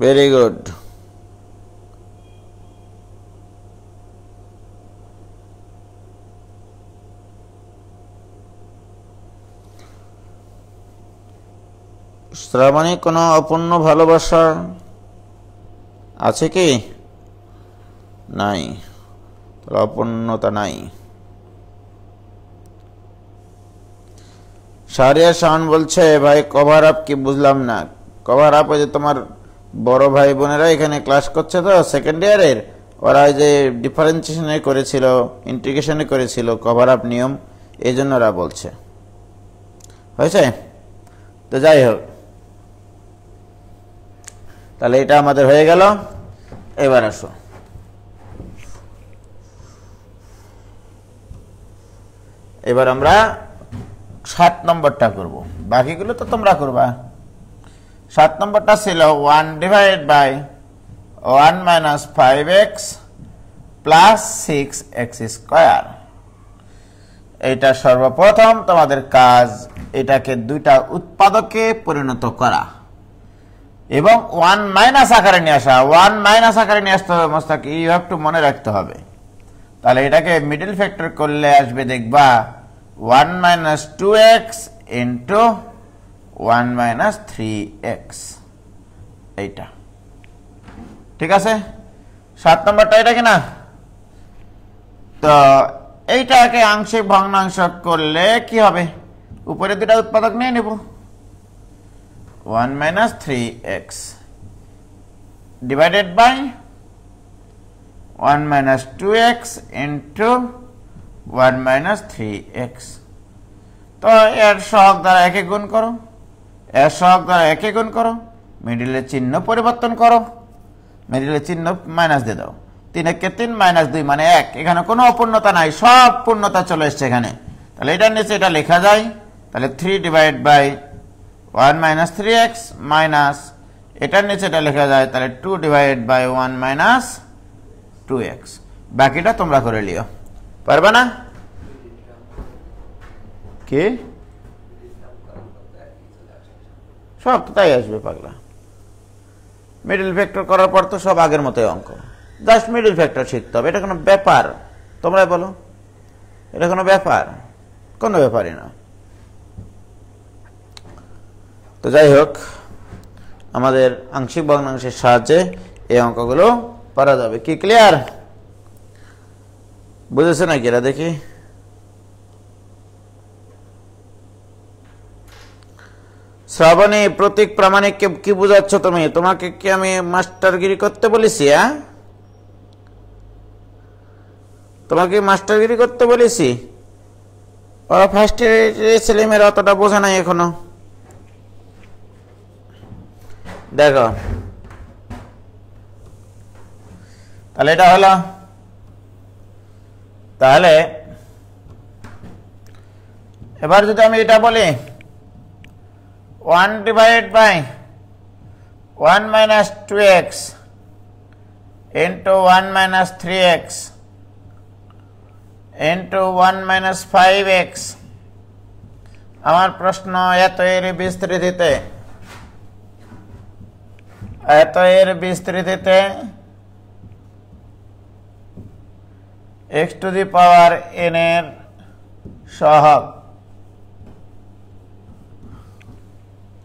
Very good. Shrabani, কোনো অপূর্ণ ভালোবাসা আছে কি? নাই, অপূর্ণতা নাই। শাহরিয়া শাওন বলছে, ভাই কভার আপ কি বুঝলাম না। কভার আপ ওই যে তোমার বড় ভাই বোনেরা এখানে ক্লাস করছে তো সেকেন্ড ইয়ারের, ওরা যে ডিফারেন্সিয়েশনে করেছিল, ইন্টিগ্রেশনে করেছিল, কভার আপ নিয়ম, এই জন্য ওরা বলছে। হয়েছে? তো যাই হোক, তাহলে এটা আমাদের হয়ে গেল। এবার আসো, এবার আমরা 7 নম্বরটা করব, বাকিগুলো তো তোমরা করবা। 7 নম্বরটা ছিল 1 divided by 1 minus 5x plus 6x square. এইটা সর্বপ্রথম তোমাদের কাজ, এটাকে দুইটা উৎপাদকে পরিণত করা এবং 1 মাইনাস আকারে নিয়ে আসা। 1 মাইনাস আকারে নিয়ে আসতে হবে মোস্তাক, ইউ হ্যাভ টু মনে রাখতে হবে। তাহলে এটাকে মিডল ফ্যাক্টর করলে আসবে, দেখবা 1 minus 2x into 1 minus 3x। এইটা ঠিক আছে। 7 নম্বরটা এটা কিনা? তো এইটাকে আংশিক ভগ্নাংশ করলে কি হবে? উপরে দুটা উৎপাদক নিয়ে নেব, 1 minus 3x divided by 1 minus 2x into 1 minus 3x। তো এর সহগ দ্বারা একে গুণ করো, এর সহগ দ্বারা একে গুণ করো, মিডিলের চিহ্ন পরিবর্তন করো, মিডিলের চিহ্ন মাইনাস দিয়ে দাও। 3 একে 3 মাইনাস 2 মানে 1। এখানে কোনো অপূর্ণতা নাই, সব পূর্ণতা চলে এসছে এখানে। তাহলে এটার নিচে এটা লেখা যায়। তাহলে 3 divide by 1 minus 3x minus এটার নিচে এটা লেখা যায়, তাহলে 2 ডিভাইড বাই 1 মাইনাস 2x। বাকিটা তোমরা করে লিও, পারবে না? কি সব তো তাই আসবে পাগলা। মিডল ফ্যাক্টর করার পর তো সব আগের মতোই অঙ্ক, জাস্ট মিডল ফ্যাক্টর শিখতে হবে। এটা কোনো ব্যাপার? তোমরা বলো, এটা কোনো ব্যাপার? কোনো ব্যাপারই না। তো যাই হোক, আমাদের আংশিক ভগ্নাংশের সাহায্যে এই অঙ্কগুলো পারা যাবে। কি ক্লিয়ার? বুঝেছে নাকি এরা? দেখি শ্রাবণী, প্রতীক প্রামাণিক কি বুঝাচ্ছ তুমি? তোমাকে কি আমি মাস্টারগিরি করতে বলেছি? তোমাকে মাস্টারগিরি করতে বলেছি? ওরা ফার্স্ট ইয়ারের ছেলেমেয়েরা অতটা বোঝা নাই এখনো। দেখো, তাহলে এটা হলো, তাহলে এবার যদি আমি এটা বলি 1 divided by 1 minus 2x into 1 minus 3x into 1 minus 5x। আমার প্রশ্ন, এত এর বিস্তৃতিতে, এত এর বিস্তৃতিতে x to the power n এর সহগ,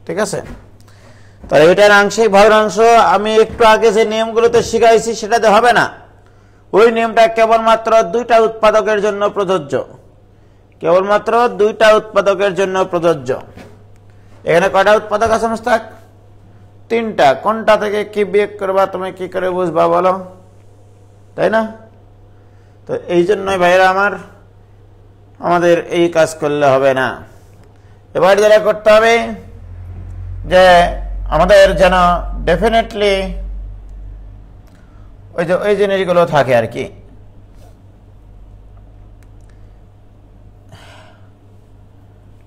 ঠিক আছে? তাহলে এটার আংশিক ভগ্নাংশ আমি একটু আগে যে নিয়মগুলোতে শিখাইছি সেটাতে হবে না। ওই নিয়মটা কেবলমাত্র দুইটা উৎপাদকের জন্য প্রযোজ্য, কেবলমাত্র দুইটা উৎপাদকের জন্য প্রযোজ্য। এখানে কয়টা উৎপাদক আছে মুস্তাক? 3টা। কোনটা থেকে কি বিয়োগ করবা তুমি কি করে বুঝবা বলো, তাই না? তো এই জন্যই ভাইরা আমার, আমাদের এই কাজ করলে হবে না। এবার যেটা করতে হবে যে আমাদের যেন ডেফিনেটলি ওই জিনিসগুলো থাকে আর কি।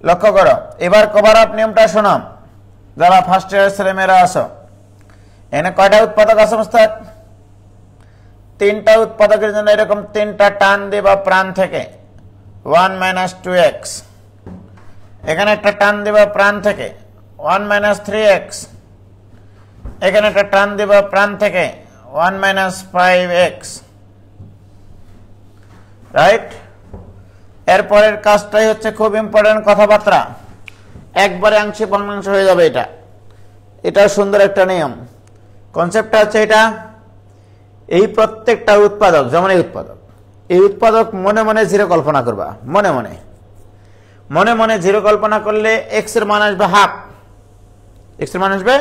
লক্ষ্য করো, এবার কভার আপ নিয়মটা শোনো যারা ফার্স্ট ইয়ারের ছেলেমেয়েরা আছো। এখানে কয়টা উৎপাদক আছে মুস্তাক? 3টা উৎপাদকের জন্য এরকম 3টা টান দিবা প্রাণ থেকে 1 মাইনাস 2x। এখানে একটা টান দিবা প্রাণ থেকে 1 মাইনাস 3x। এখানে একটা টান দিবা প্রাণ থেকে 1 মাইনাস 5x, রাইট? এরপরের কাজটাই হচ্ছে খুব ইম্পর্টেন্ট কথাবার্তা, একবারে আংশিক ভগ্নাংশ হয়ে যাবে। এটা সুন্দর একটা নিয়ম। কনসেপ্টটা হচ্ছে এটা, এই প্রত্যেকটা উৎপাদক, যেমন এই উৎপাদক মনে মনে জিরো কল্পনা করবা। মনে মনে জিরো কল্পনা করলে এক্স এর মান আসবে হাফ। এক্স এর মান আসবে,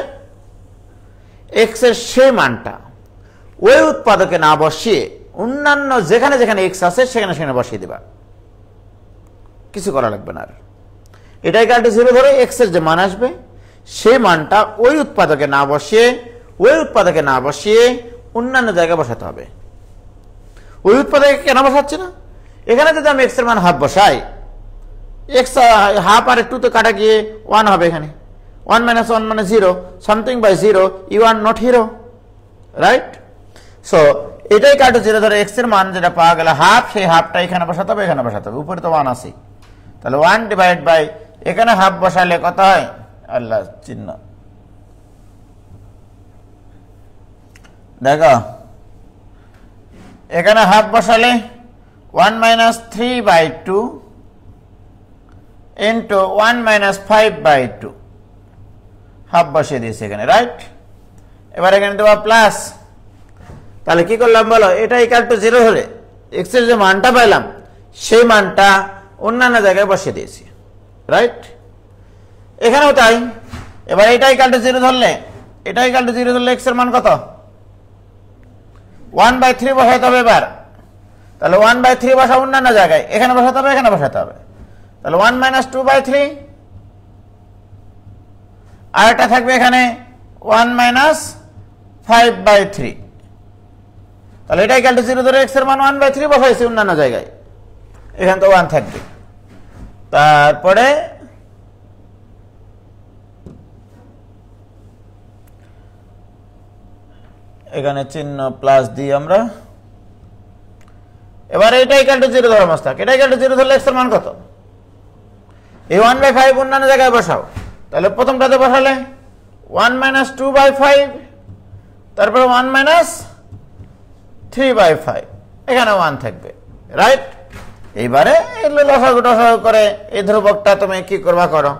এক্স এর সেই মানটা ওই উৎপাদকে না বসিয়ে অন্যান্য যেখানে যেখানে এক্স আছে সেখানে সেখানে বসিয়ে দিবা, কিছু করা লাগবে না। আর এটাই ইকুয়াল টু 0 ধরে এক্স এর যে মান আসবে সেই মানটা ওই উৎপাদকে না বসিয়ে অন্যান্য জায়গায় বসাতে হবে। ওই উৎপাদকে কেন বসাচ্ছি না, এখানে যদি আমি এক্স এর মান হাফ বসাই, এক্স হাফ আর 2 তো কাটা গিয়ে 1 হবে। এখানে 1 - 1 মানে 0, something by 0, you are not hero, right? So এটাই ইকুয়াল টু 0 ধরে এক্স এর মান যেটা পাওয়া গেল হাফ, সেই হাফটা এখানে বসাতে হবে, এখানে বসাতে হবে। উপরে তো 1 আছে, তাহলে 1 ডিভাইড বাই এখানে হাফ বসালে কত হয়, আল্লাহ চিহ্ন দেখো, এখানে হাফ বসালে 1 - 3/2 ইন্টু 1 - 5/2 হাফ বসিয়ে দিয়েছি এখানে, রাইট? এবার এখানে দেওয়া প্লাস, তাহলে কি করলাম বলো, এটা ইকুয়াল টু 0 ধরে এক্স এর যে মানটা পাইলাম সেই মানটা অন্যান্য জায়গায় বসিয়ে দিয়েছি, রাইট? এখানেও তাই। এবার এটা ইকুয়াল টু 0 ধরলে এক্স এর মান কত, 1/3 বসাতে হবে। এবার তাহলে 1/3 বসা অন্যান্য জায়গায়, এখানে বসাতে হবে, এখানে বসাতে হবে। তাহলে 1 - 2/3, আর একটা থাকবে এখানে 1 - 5/3। তাহলে এটা ইকুয়াল টু 0 ধরে এক্স এর মান 1/3 বসাইছি অন্যান্য জায়গায়, এখানে তো 1 থাকবে। তারপরে এখানে চিহ্ন প্লাস দিই আমরা। এবার এটা ইকুয়াল টু 0 ধরে মস্তাক, এটা ইকুয়াল টু 0 ধরলে এক্স এর মান কত, এই 1/5 অন্যান্য জায়গায় বসাও। তাহলে প্রথমটাতে বসালে 1 - 2/5, তারপরে 1 - 3/5, এখানে 1 থাকবে, রাইট? এইবারে লসাগু টসাগু করে এই ধ্রুবকটা তুমি কি করবা করো,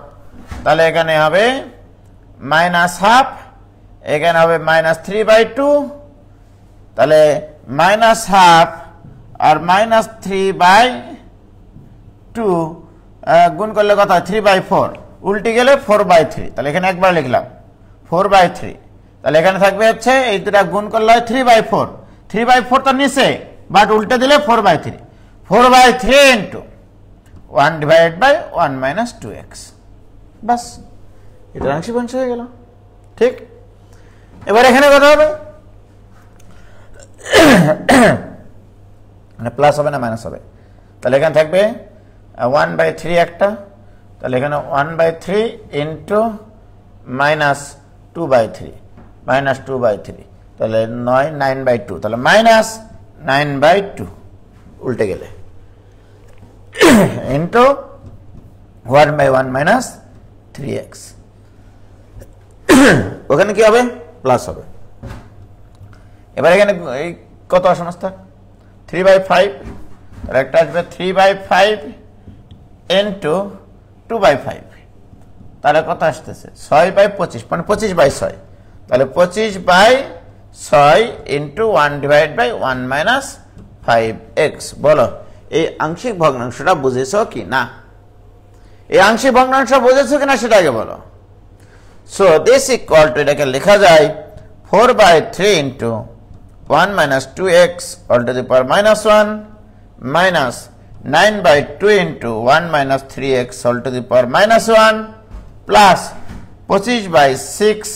তাহলে এখানে হবে -1/2, এখানে হবে -3/2, তাহলে -1/2 আর -3/2 গুণ করলে কত হয়, 3/4, উল্টে গেলে 4/3। তাহলে এখানে একবার লিখলাম 4/3, তাহলে এখানে থাকবে হচ্ছে এই দুটা গুণ করলে হয় 3/4, 3/4 তো নিচে, বাট উল্টে দিলে 4/3, 4/3 ইন্টু 1 ডিভাইড বাই 1 - 2x, বাস এটা আংশিক ভগ্নাংশ হয়ে গেল, ঠিক? এবার এখানে কত হবে, প্লাস হবে না মাইনাস হবে? তাহলে এখানে থাকবে 1/3 একটা, তাহলে এখানে 1/3 ইন্টু -2/3, -2/3, তাহলে 9/2, তাহলে -9/2 উল্টে গেলে ইন্টু 1/1 - 3x, ওখানে কি হবে, প্লাস হবে। এবার এখানে কত সমস্ত 3/5, তাহলে একটা আসবে 3/5 ইন্টু 2/5, তাহলে কত আসতেছে 6/25, মানে 25/6, তাহলে 25/6 ইন্টু 1 ডিভাইড বাই 1 - 5x। বলো এই আংশিক ভগ্নাংশটা বুঝেছো কি না? এই আংশিক ভগ্নাংশ বুঝেছো কিনা সেটা আগে বলো। সো দিস ইকুয়াল টু, এটাকে লেখা যায় 4/3 into 1 - 2x all to the power -1 minus 9/2 into 1 - 3x all to the power -1 plus 25/6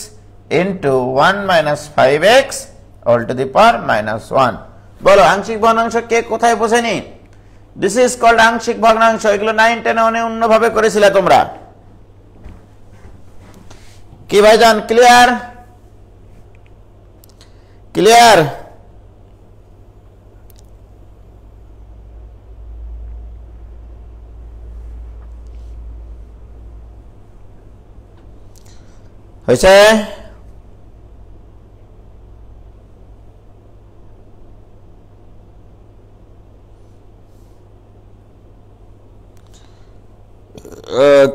into 1 - 5x all to the power -1। বলো আংশিক ভগ্নাংশ কে কোথায় বোঝেনি? দিস ইজ কল্ড আংশিক ভগ্নাংশ। এগুলো 9, 10 অন্যভাবে করেছিলে তোমরা, কি ভাইজান? ক্লিয়ার? ক্লিয়ার? হয়েছে?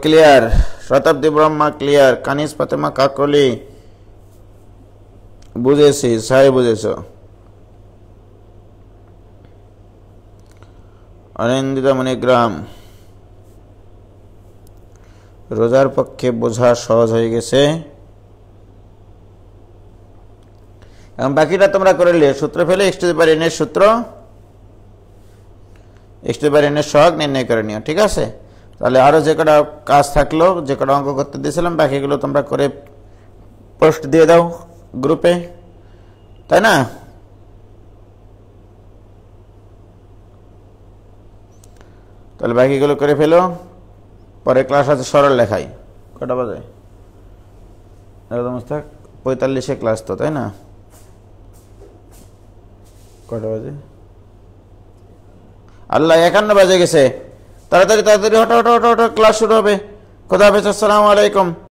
ক্লিয়ার? শতাব্দী ব্রহ্মা ক্লিয়ার, কানিস ফাতেমা কাকলি বুঝেছি, সাই বুঝেছ, অনিন্দিতা মণিগ্রাম রোজার পক্ষে বোঝা সহজ হয়ে গেছে। এখন বাকিটা তোমরা করে নিও, সূত্র ফেলে x to the power n এর সূত্র, x to the power n এর সহগ নির্ণয় করে নিও। ঠিক আছে, তাহলে আরো যে কটা কাজ থাকলো, যে কটা অঙ্ক করতে দিয়েছিলাম, বাকিগুলো তোমরা করে পোস্ট দিয়ে দাও গ্রুপে, তাই না? তাহলে বাকিগুলো করে ফেলো, পরে ক্লাস আছে সরল লেখাই। কটা বাজে? একদম 45-এ ক্লাস তো, তাই না? কটা বাজে? আল্লাহ, 51 বাজে গেছে। তাড়াতাড়ি তাড়াতাড়ি হটো হটো হটো হটো, ক্লাস শুরু হবে। খোদা হাফেজ, আসসালামু আলাইকুম।